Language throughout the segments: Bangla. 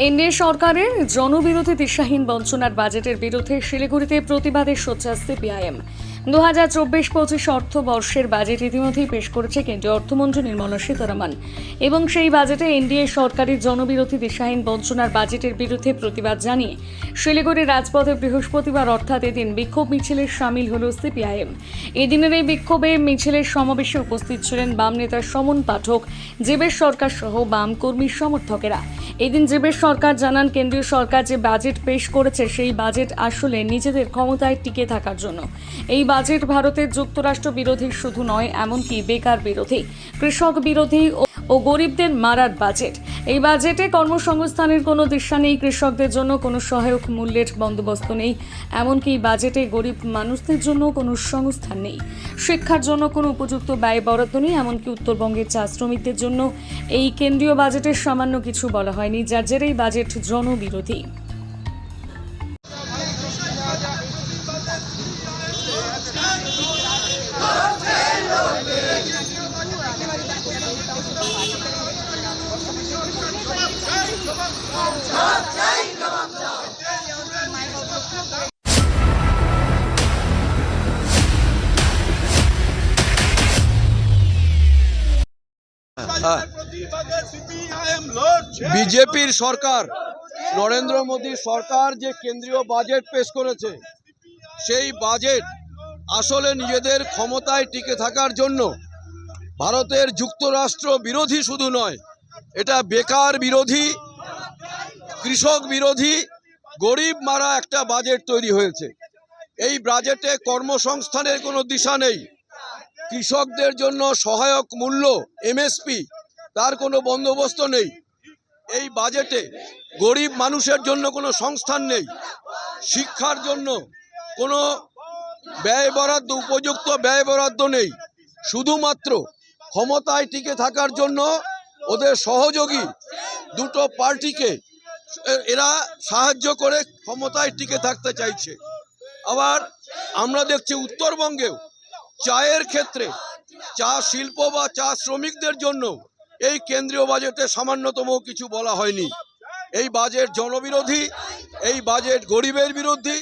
এনডিএ সরকারের জনবিরোধী দিশাহীন বঞ্চনার বাজেটের বিরুদ্ধে শিলিগুড়িতে প্রতিবাদে সোচ্চার সিপিআইএম। 2024-25 অর্থবর্ষের বাজেট ইতিমধ্যেই পেশ করেছে কেন্দ্রীয় অর্থমন্ত্রী নির্মলা সীতারামন এবং সেই বাজেটে এনডিএ সরকারের জনবিরোধী দিশাহীন বঞ্চনার বাজেটের বিরুদ্ধে প্রতিবাদ জানিয়ে শিলিগুড়ির রাজপথে বৃহস্পতিবার অর্থাৎ এদিন বিক্ষোভ মিছিলে সামিল হল সিপিআইএম। এদিনের এই বিক্ষোভে মিছিলের সমাবেশে উপস্থিত ছিলেন বাম নেতা সমন পাঠক, জীবেশ সরকার সহ বাম কর্মী সমর্থকেরা। এদিন জীবেশ সরকার জানান, কেন্দ্রীয় সরকার যে বাজেট পেশ করেছে সেই বাজেট আসলে নিজেদের ক্ষমতায় টিকে থাকার জন্য। এই বাজেট ভারতের যুক্তরাষ্ট্র বিরোধী শুধু নয়, এমনকি বেকার বিরোধী, কৃষক বিরোধী ও গরিবদের মারার বাজেট। এই বাজেটে কর্মসংস্থানের কোনো দিশা নেই, কৃষকদের জন্য কোনো সহায়ক মূল্যের বন্দোবস্ত নেই, এমনকি বাজেটে গরিব মানুষদের জন্য কোনো সংস্থান নেই, শিক্ষার জন্য কোনো উপযুক্ত ব্যয় বরাদ্দ নেই, এমনকি উত্তরবঙ্গের চা শ্রমিকদের জন্য এই কেন্দ্রীয় বাজেটের সামান্য কিছু বলা হয়নি, যার জেরে এই বাজেট জনবিরোধী। বিজেপির সরকার, নরেন্দ্র মোদী সরকার যে কেন্দ্রীয় বাজেট পেশ করেছে সেই বাজেট আসলে নিজেদের ক্ষমতায় টিকে থাকার জন্য ভারতের যুক্তরাষ্ট্র বিরোধী শুধু নয়, এটা বেকার বিরোধী, কৃষক বিরোধী, গরিব মারা একটা বাজেট তৈরি হয়েছে। এই বাজেটে কর্মসংস্থানের কোনো দিশা নেই, কৃষকদের জন্য সহায়ক মূল্য এমএসপি তার কোনো বন্দোবস্ত নেই। এই বাজেটে গরিব মানুষের জন্য কোনো সংস্থান নেই, শিক্ষার জন্য কোনো ব্যয় বরাদ্দ, উপযুক্ত ব্যয় বরাদ্দ নেই। শুধুমাত্র ক্ষমতায় টিকে থাকার জন্য ওদের সহযোগী দুটো পার্টিকে এরা সাহায্য করে ক্ষমতায় টিকে থাকতে চাইছে। আবার আমরা দেখছি উত্তরবঙ্গেও চায়ের ক্ষেত্রে চা শিল্প বা চা শ্রমিকদের জন্য এই কেন্দ্রীয় বাজেটে সামান্যতম কিছু বলা হয়নি। এই বাজেট জনবিরোধী, এই বাজেট গরিবের বিরোধী,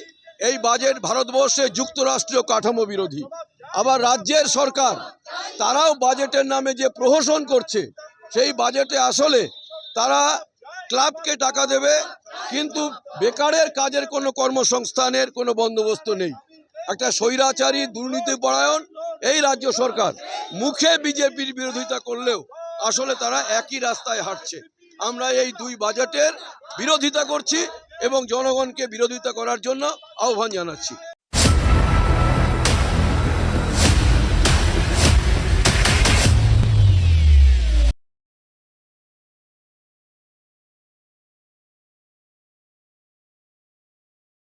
এই বাজেট ভারতবর্ষের যুক্তরাষ্ট্রীয় কাঠামো বিরোধী। আবার রাজ্যের সরকার তারাও বাজেটের নামে যে প্রহসন করছে, সেই বাজেটে আসলে তারা ক্লাবকে টাকা দেবে, কিন্তু বেকারের কাজের কোনো কর্মসংস্থানের কোনো বন্দোবস্ত নেই। একটা স্বৈরাচারী দুর্নীতিপরায়ণ এই রাজ্য সরকার মুখে বিজেপির বিরোধিতা করলেও আসলে তারা একই রাস্তায় হাঁটছে। আমরা এই দুই বাজেটের বিরোধিতা করছি এবং জনগণকে বিরোধিতা করার জন্য আহ্বান জানাচ্ছি।